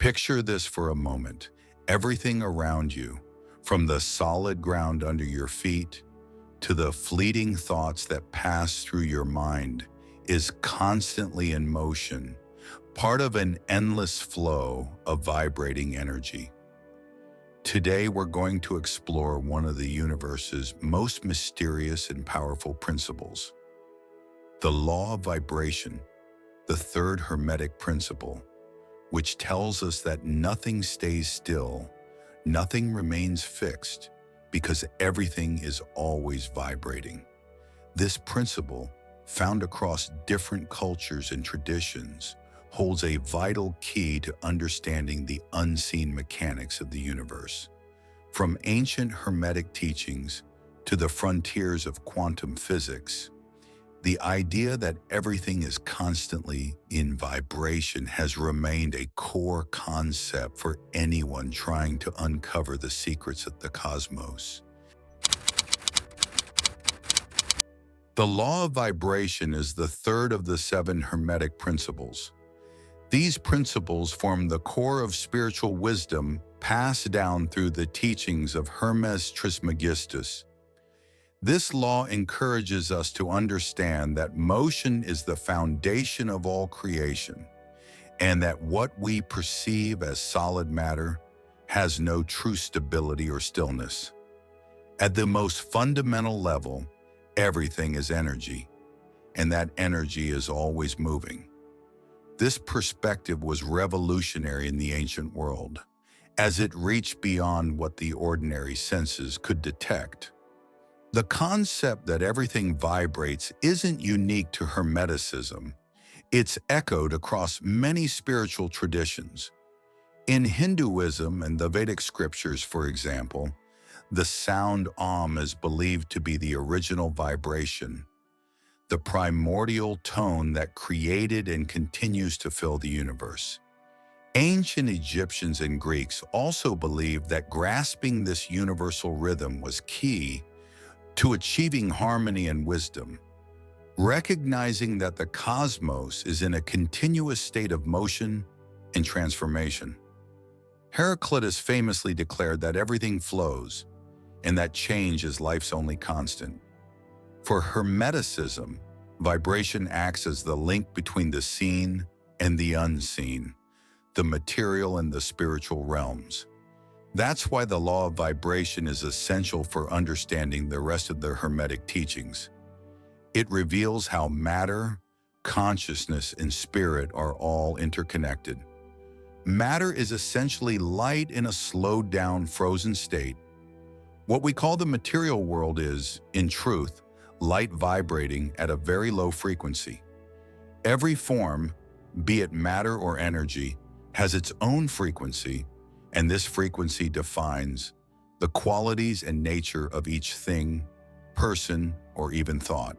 Picture this for a moment. Everything around you, from the solid ground under your feet to the fleeting thoughts that pass through your mind, is constantly in motion, part of an endless flow of vibrating energy. Today, we're going to explore one of the universe's most mysterious and powerful principles, the law of vibration, the third Hermetic principle, which tells us that nothing stays still, nothing remains fixed, because everything is always vibrating. This principle, found across different cultures and traditions, holds a vital key to understanding the unseen mechanics of the universe. From ancient Hermetic teachings to the frontiers of quantum physics, the idea that everything is constantly in vibration has remained a core concept for anyone trying to uncover the secrets of the cosmos. The law of vibration is the third of the 7 Hermetic principles. These principles form the core of spiritual wisdom passed down through the teachings of Hermes Trismegistus. This law encourages us to understand that motion is the foundation of all creation, and that what we perceive as solid matter has no true stability or stillness. At the most fundamental level, everything is energy, and that energy is always moving. This perspective was revolutionary in the ancient world, as it reached beyond what the ordinary senses could detect. The concept that everything vibrates isn't unique to Hermeticism. It's echoed across many spiritual traditions. In Hinduism and the Vedic scriptures, for example, the sound Om is believed to be the original vibration, the primordial tone that created and continues to fill the universe. Ancient Egyptians and Greeks also believed that grasping this universal rhythm was key to achieving harmony and wisdom, recognizing that the cosmos is in a continuous state of motion and transformation. Heraclitus famously declared that everything flows, and that change is life's only constant. For Hermeticism, vibration acts as the link between the seen and the unseen, the material and the spiritual realms. That's why the law of vibration is essential for understanding the rest of the Hermetic teachings. It reveals how matter, consciousness, and spirit are all interconnected. Matter is essentially light in a slowed-down, frozen state. What we call the material world is, in truth, light vibrating at a very low frequency. Every form, be it matter or energy, has its own frequency, and this frequency defines the qualities and nature of each thing, person, or even thought.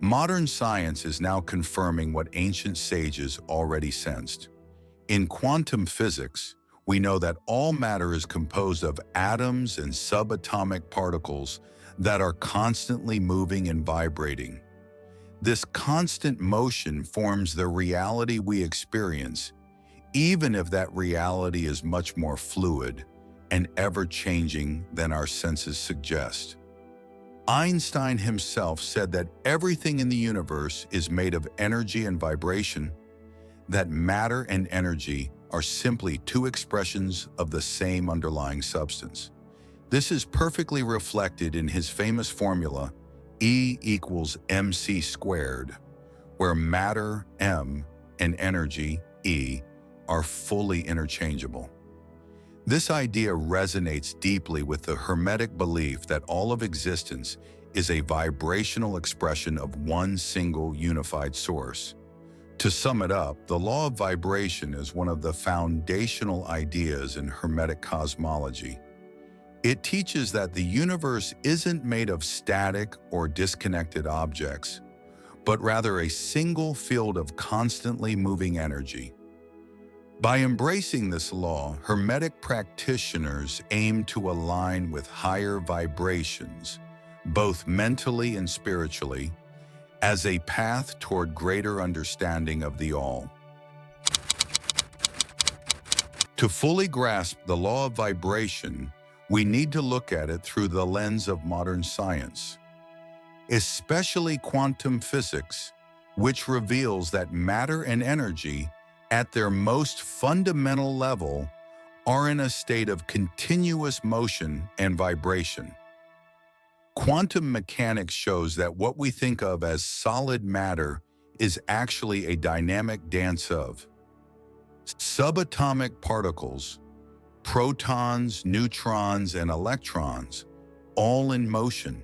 Modern science is now confirming what ancient sages already sensed. In quantum physics, we know that all matter is composed of atoms and subatomic particles that are constantly moving and vibrating. This constant motion forms the reality we experience, even if that reality is much more fluid and ever-changing than our senses suggest. Einstein himself said that everything in the universe is made of energy and vibration, that matter and energy are simply two expressions of the same underlying substance. This is perfectly reflected in his famous formula, E equals mc squared, where matter, m, and energy, E, are fully interchangeable. This idea resonates deeply with the Hermetic belief that all of existence is a vibrational expression of one single unified source. To sum it up, the law of vibration is one of the foundational ideas in Hermetic cosmology. It teaches that the universe isn't made of static or disconnected objects, but rather a single field of constantly moving energy. By embracing this law, Hermetic practitioners aim to align with higher vibrations, both mentally and spiritually, as a path toward greater understanding of the all. To fully grasp the law of vibration, we need to look at it through the lens of modern science, especially quantum physics, which reveals that matter and energy, at their most fundamental level, are in a state of continuous motion and vibration. Quantum mechanics shows that what we think of as solid matter is actually a dynamic dance of subatomic particles, protons, neutrons, and electrons, all in motion.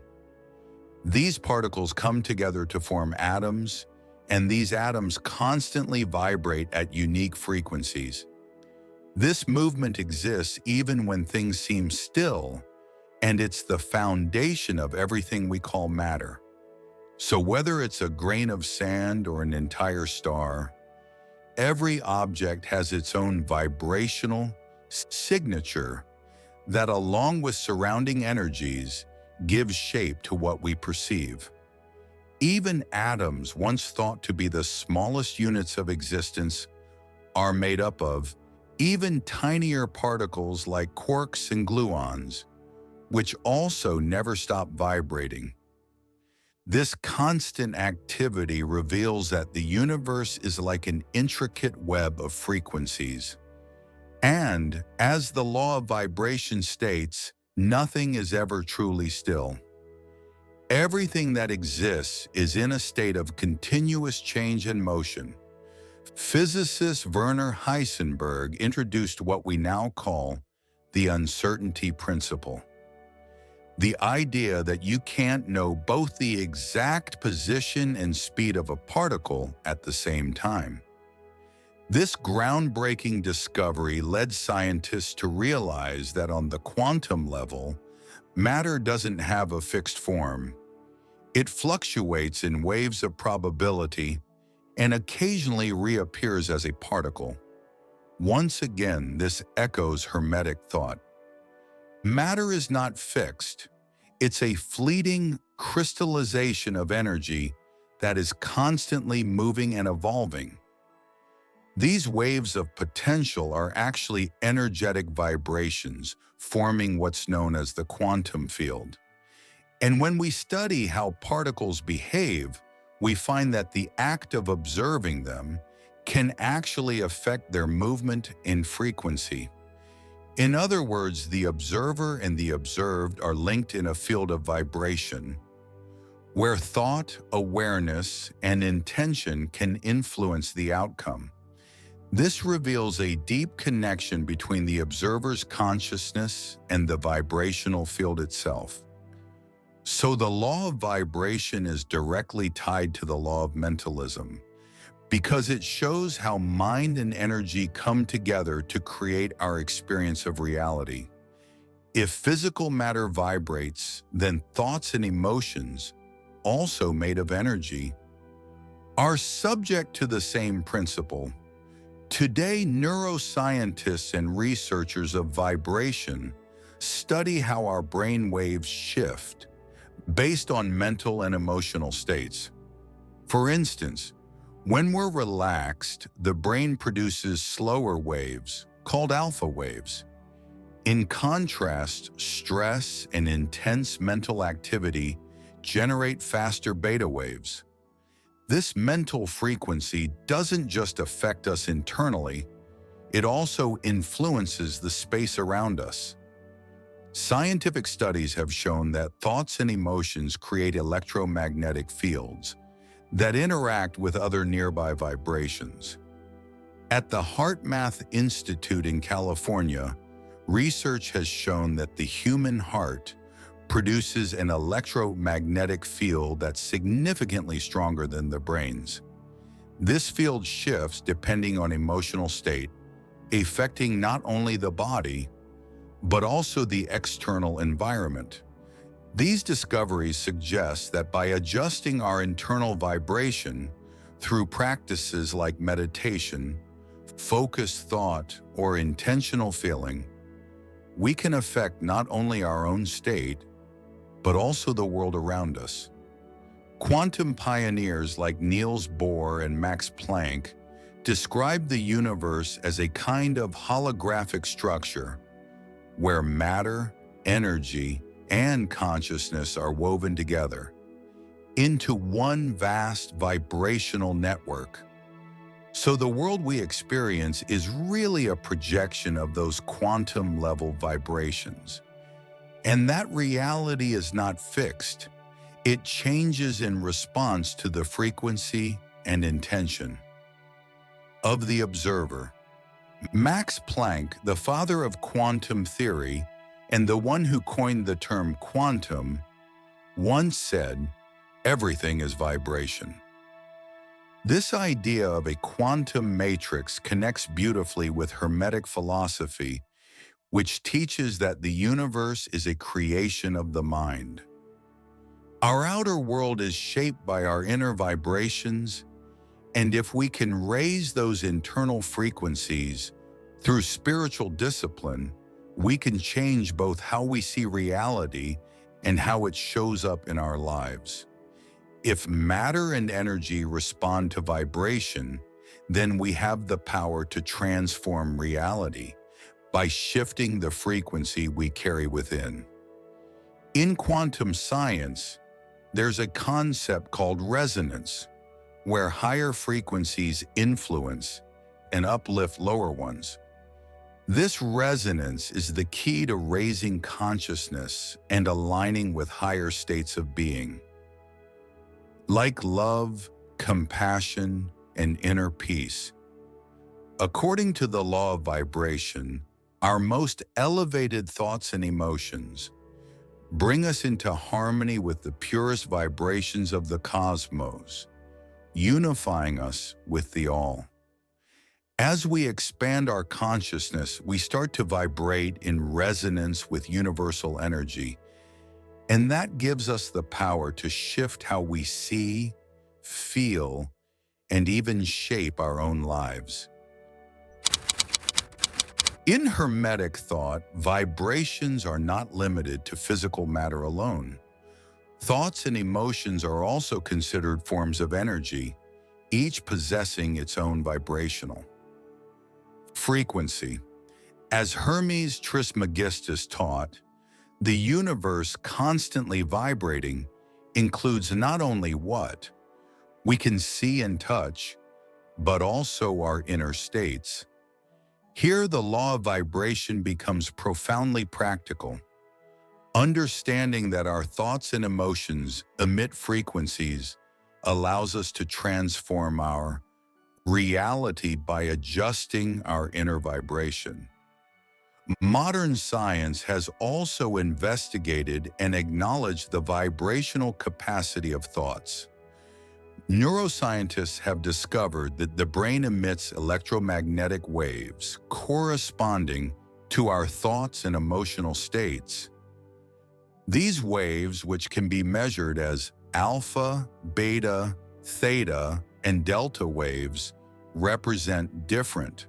These particles come together to form atoms, and these atoms constantly vibrate at unique frequencies. This movement exists even when things seem still, and it's the foundation of everything we call matter. So whether it's a grain of sand or an entire star, every object has its own vibrational signature that, along with surrounding energies, gives shape to what we perceive. Even atoms, once thought to be the smallest units of existence, are made up of even tinier particles like quarks and gluons, which also never stop vibrating. This constant activity reveals that the universe is like an intricate web of frequencies. And, as the law of vibration states, nothing is ever truly still. Everything that exists is in a state of continuous change and motion. Physicist Werner Heisenberg introduced what we now call the uncertainty principle. The idea that you can't know both the exact position and speed of a particle at the same time. This groundbreaking discovery led scientists to realize that on the quantum level, matter doesn't have a fixed form. It fluctuates in waves of probability and occasionally reappears as a particle. Once again, this echoes Hermetic thought. Matter is not fixed. It's a fleeting crystallization of energy that is constantly moving and evolving. These waves of potential are actually energetic vibrations forming what's known as the quantum field. And when we study how particles behave, we find that the act of observing them can actually affect their movement and frequency. In other words, the observer and the observed are linked in a field of vibration, where thought, awareness, and intention can influence the outcome. This reveals a deep connection between the observer's consciousness and the vibrational field itself. So the law of vibration is directly tied to the law of mentalism, because it shows how mind and energy come together to create our experience of reality. If physical matter vibrates, then thoughts and emotions, also made of energy, are subject to the same principle. Today, neuroscientists and researchers of vibration study how our brain waves shift based on mental and emotional states. For instance, when we're relaxed, the brain produces slower waves, called alpha waves. In contrast, stress and intense mental activity generate faster beta waves. This mental frequency doesn't just affect us internally, it also influences the space around us. Scientific studies have shown that thoughts and emotions create electromagnetic fields that interact with other nearby vibrations. At the HeartMath Institute in California, research has shown that the human heart produces an electromagnetic field that's significantly stronger than the brain's. This field shifts depending on emotional state, affecting not only the body, but also the external environment. These discoveries suggest that by adjusting our internal vibration through practices like meditation, focused thought, or intentional feeling, we can affect not only our own state, but also the world around us. Quantum pioneers like Niels Bohr and Max Planck described the universe as a kind of holographic structure where matter, energy, and consciousness are woven together into one vast vibrational network. So the world we experience is really a projection of those quantum-level vibrations. And that reality is not fixed. It changes in response to the frequency and intention of the observer. Max Planck, the father of quantum theory and the one who coined the term quantum, once said, "Everything is vibration." This idea of a quantum matrix connects beautifully with Hermetic philosophy, which teaches that the universe is a creation of the mind. Our outer world is shaped by our inner vibrations, and if we can raise those internal frequencies through spiritual discipline, we can change both how we see reality and how it shows up in our lives. If matter and energy respond to vibration, then we have the power to transform reality by shifting the frequency we carry within. In quantum science, there's a concept called resonance, where higher frequencies influence and uplift lower ones. This resonance is the key to raising consciousness and aligning with higher states of being, like love, compassion, and inner peace. According to the law of vibration, our most elevated thoughts and emotions bring us into harmony with the purest vibrations of the cosmos, unifying us with the all. As we expand our consciousness, we start to vibrate in resonance with universal energy, and that gives us the power to shift how we see, feel, and even shape our own lives. In Hermetic thought, vibrations are not limited to physical matter alone. Thoughts and emotions are also considered forms of energy, each possessing its own vibrational frequency. As Hermes Trismegistus taught, the universe constantly vibrating includes not only what we can see and touch, but also our inner states. Here, the law of vibration becomes profoundly practical. Understanding that our thoughts and emotions emit frequencies allows us to transform our reality by adjusting our inner vibration. Modern science has also investigated and acknowledged the vibrational capacity of thoughts. Neuroscientists have discovered that the brain emits electromagnetic waves corresponding to our thoughts and emotional states. These waves, which can be measured as alpha, beta, theta, and delta waves, represent different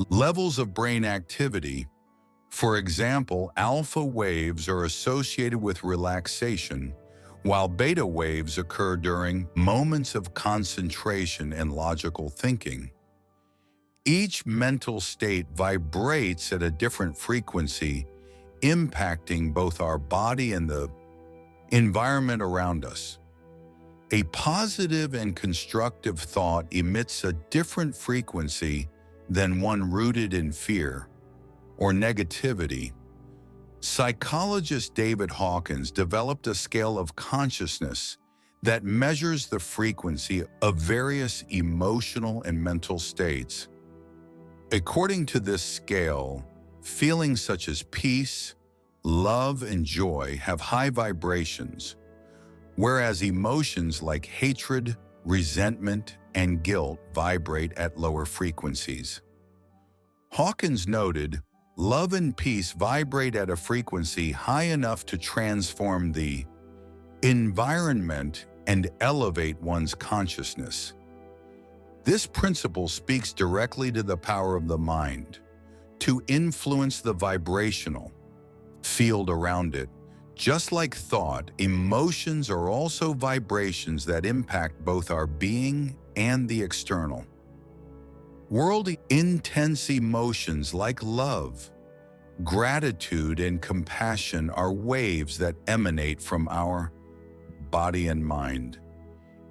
levels of brain activity. For example, alpha waves are associated with relaxation, while beta waves occur during moments of concentration and logical thinking. Each mental state vibrates at a different frequency, impacting both our body and the environment around us. A positive and constructive thought emits a different frequency than one rooted in fear or negativity. Psychologist David Hawkins developed a scale of consciousness that measures the frequency of various emotional and mental states. According to this scale, feelings such as peace, love, and joy have high vibrations, whereas emotions like hatred, resentment, and guilt vibrate at lower frequencies. Hawkins noted, love and peace vibrate at a frequency high enough to transform the environment and elevate one's consciousness. This principle speaks directly to the power of the mind to influence the vibrational field around it. Just like thought, emotions are also vibrations that impact both our being and the external. World intense emotions like love, gratitude, and compassion are waves that emanate from our body and mind,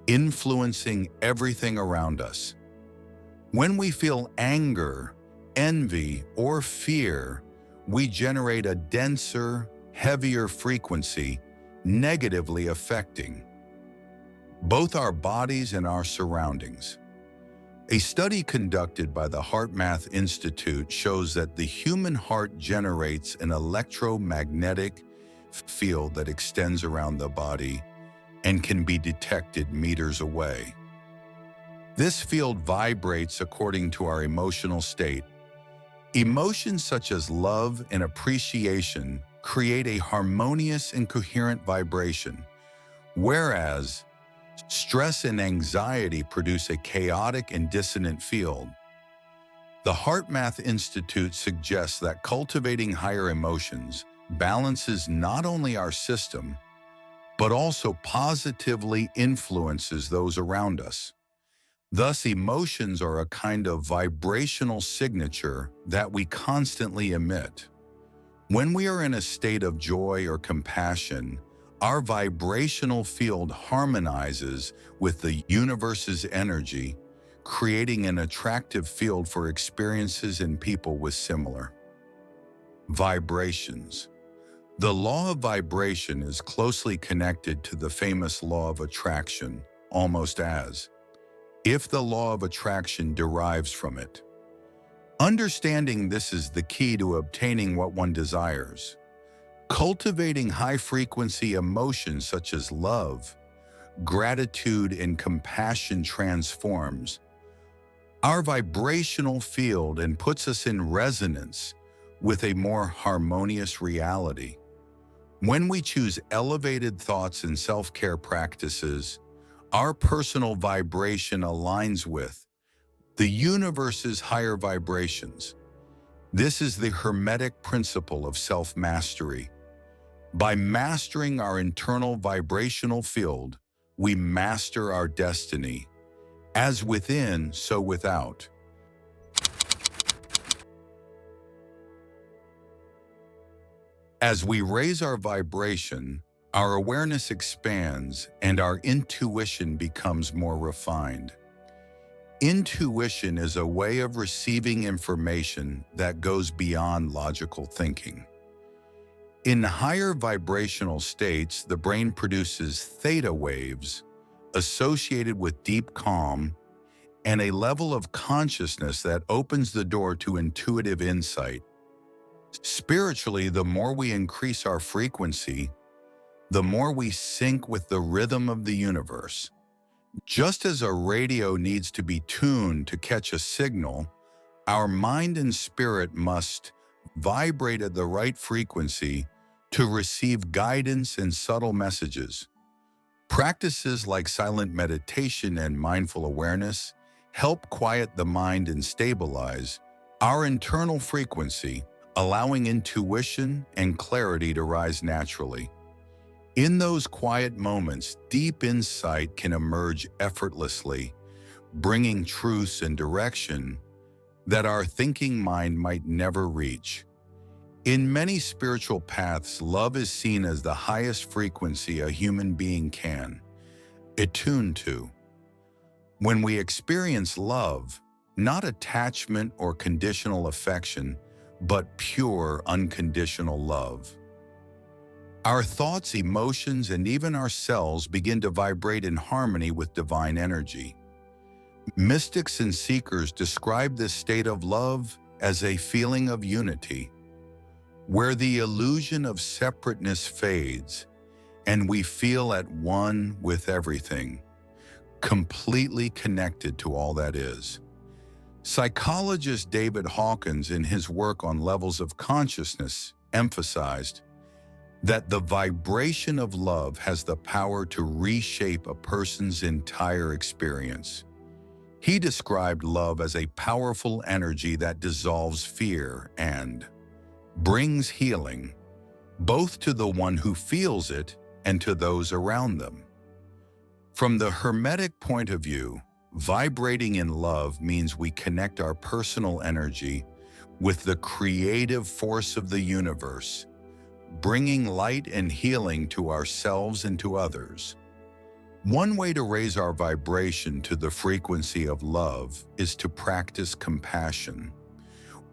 influencing everything around us. When we feel anger, envy, or fear, we generate a denser, heavier frequency, negatively affecting both our bodies and our surroundings. A study conducted by the HeartMath Institute shows that the human heart generates an electromagnetic field that extends around the body and can be detected meters away. This field vibrates according to our emotional state. Emotions such as love and appreciation create a harmonious and coherent vibration, whereas stress and anxiety produce a chaotic and dissonant field. The HeartMath Institute suggests that cultivating higher emotions balances not only our system, but also positively influences those around us. Thus, emotions are a kind of vibrational signature that we constantly emit. When we are in a state of joy or compassion, our vibrational field harmonizes with the universe's energy, creating an attractive field for experiences and people with similar vibrations. The law of vibration is closely connected to the famous law of attraction, almost as if the law of attraction derives from it. Understanding this is the key to obtaining what one desires. Cultivating high-frequency emotions such as love, gratitude, and compassion transforms our vibrational field and puts us in resonance with a more harmonious reality. When we choose elevated thoughts and self-care practices, our personal vibration aligns with the universe's higher vibrations. This is the Hermetic principle of self-mastery. By mastering our internal vibrational field, we master our destiny. As within, so without. As we raise our vibration, our awareness expands and our intuition becomes more refined. Intuition is a way of receiving information that goes beyond logical thinking. In higher vibrational states, the brain produces theta waves associated with deep calm and a level of consciousness that opens the door to intuitive insight. Spiritually, the more we increase our frequency, the more we sync with the rhythm of the universe. Just as a radio needs to be tuned to catch a signal, our mind and spirit must vibrate at the right frequency to receive guidance and subtle messages. Practices like silent meditation and mindful awareness help quiet the mind and stabilize our internal frequency, allowing intuition and clarity to rise naturally. In those quiet moments, deep insight can emerge effortlessly, bringing truths and direction that our thinking mind might never reach. In many spiritual paths, love is seen as the highest frequency a human being can attune to. When we experience love, not attachment or conditional affection, but pure, unconditional love, our thoughts, emotions, and even our cells begin to vibrate in harmony with divine energy. Mystics and seekers describe this state of love as a feeling of unity, where the illusion of separateness fades and we feel at one with everything, completely connected to all that is. Psychologist David Hawkins, in his work on levels of consciousness, emphasized that the vibration of love has the power to reshape a person's entire experience. He described love as a powerful energy that dissolves fear and brings healing, both to the one who feels it and to those around them. From the Hermetic point of view, Vibrating in love means we connect our personal energy with the creative force of the universe, bringing light and healing to ourselves and to others. One way to raise our vibration to the frequency of love is to practice compassion.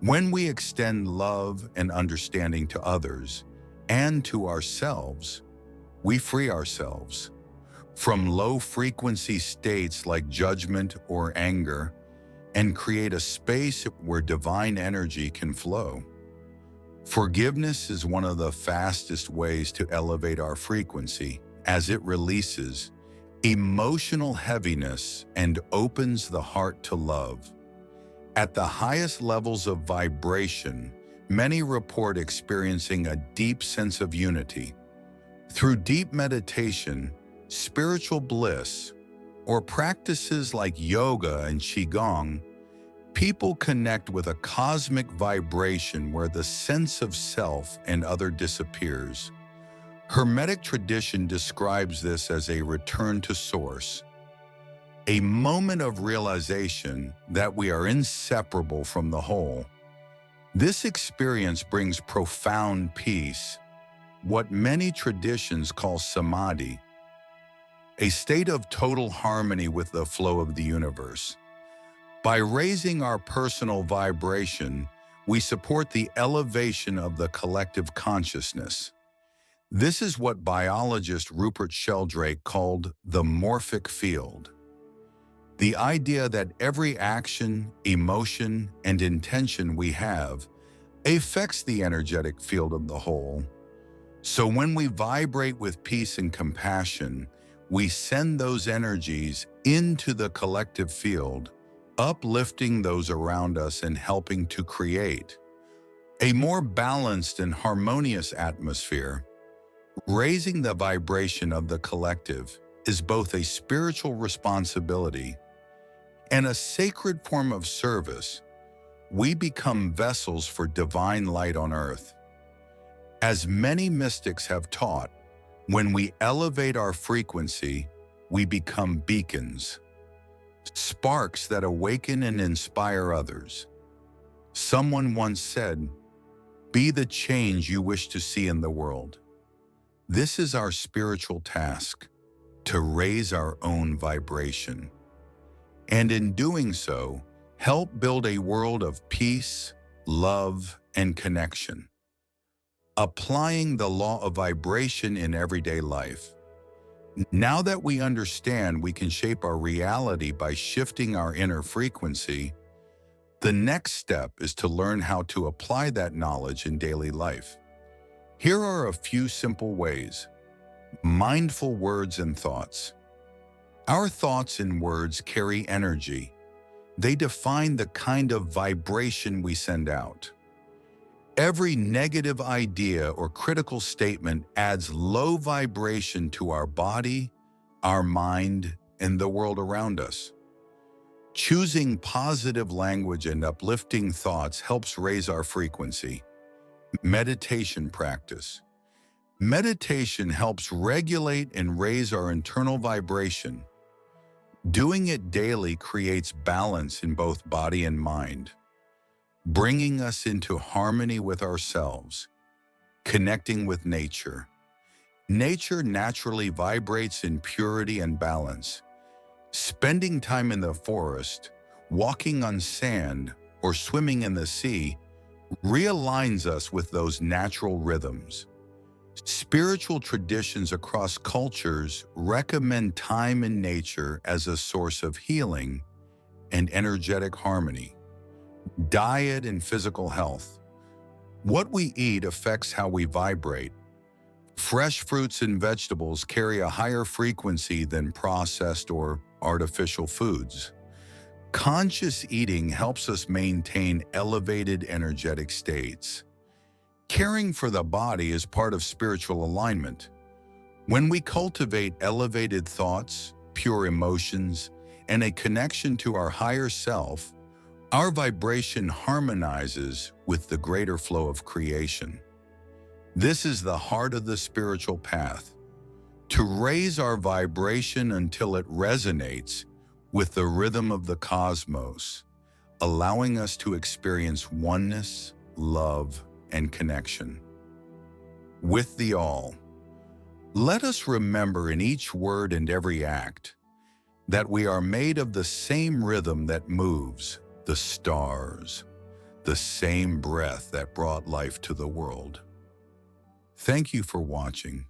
When we extend love and understanding to others and to ourselves, we free ourselves from low-frequency states like judgment or anger and create a space where divine energy can flow. Forgiveness is one of the fastest ways to elevate our frequency, as it releases emotional heaviness and opens the heart to love. At the highest levels of vibration, many report experiencing a deep sense of unity. Through deep meditation, spiritual bliss, or practices like yoga and qigong, people connect with a cosmic vibration where the sense of self and other disappears. Hermetic tradition describes this as a return to source, a moment of realization that we are inseparable from the whole. This experience brings profound peace, what many traditions call samadhi, a state of total harmony with the flow of the universe. By raising our personal vibration, we support the elevation of the collective consciousness. This is what biologist Rupert Sheldrake called the morphic field. The idea that every action, emotion, and intention we have affects the energetic field of the whole. So when we vibrate with peace and compassion, we send those energies into the collective field, uplifting those around us and helping to create a more balanced and harmonious atmosphere. Raising the vibration of the collective is both a spiritual responsibility and a sacred form of service. We become vessels for divine light on earth. As many mystics have taught, when we elevate our frequency, we become beacons, sparks that awaken and inspire others. Someone once said, "Be the change you wish to see in the world." This is our spiritual task, to raise our own vibration. And in doing so, help build a world of peace, love, and connection. Applying the law of vibration in everyday life. Now that we understand we can shape our reality by shifting our inner frequency, the next step is to learn how to apply that knowledge in daily life. Here are a few simple ways. Mindful words and thoughts. Our thoughts and words carry energy. They define the kind of vibration we send out. Every negative idea or critical statement adds low vibration to our body, our mind, and the world around us. Choosing positive language and uplifting thoughts helps raise our frequency. Meditation practice. Meditation helps regulate and raise our internal vibration. Doing it daily creates balance in both body and mind, bringing us into harmony with ourselves. Connecting with nature. Nature naturally vibrates in purity and balance. Spending time in the forest, walking on sand, or swimming in the sea realigns us with those natural rhythms. Spiritual traditions across cultures recommend time in nature as a source of healing and energetic harmony. Diet and physical health. What we eat affects how we vibrate. Fresh fruits and vegetables carry a higher frequency than processed or artificial foods. Conscious eating helps us maintain elevated energetic states. Caring for the body is part of spiritual alignment. When we cultivate elevated thoughts, pure emotions, and a connection to our higher self, our vibration harmonizes with the greater flow of creation. This is the heart of the spiritual path. To raise our vibration until it resonates with the rhythm of the cosmos, allowing us to experience oneness, love, and connection. With the All, let us remember in each word and every act that we are made of the same rhythm that moves the stars, the same breath that brought life to the world. Thank you for watching.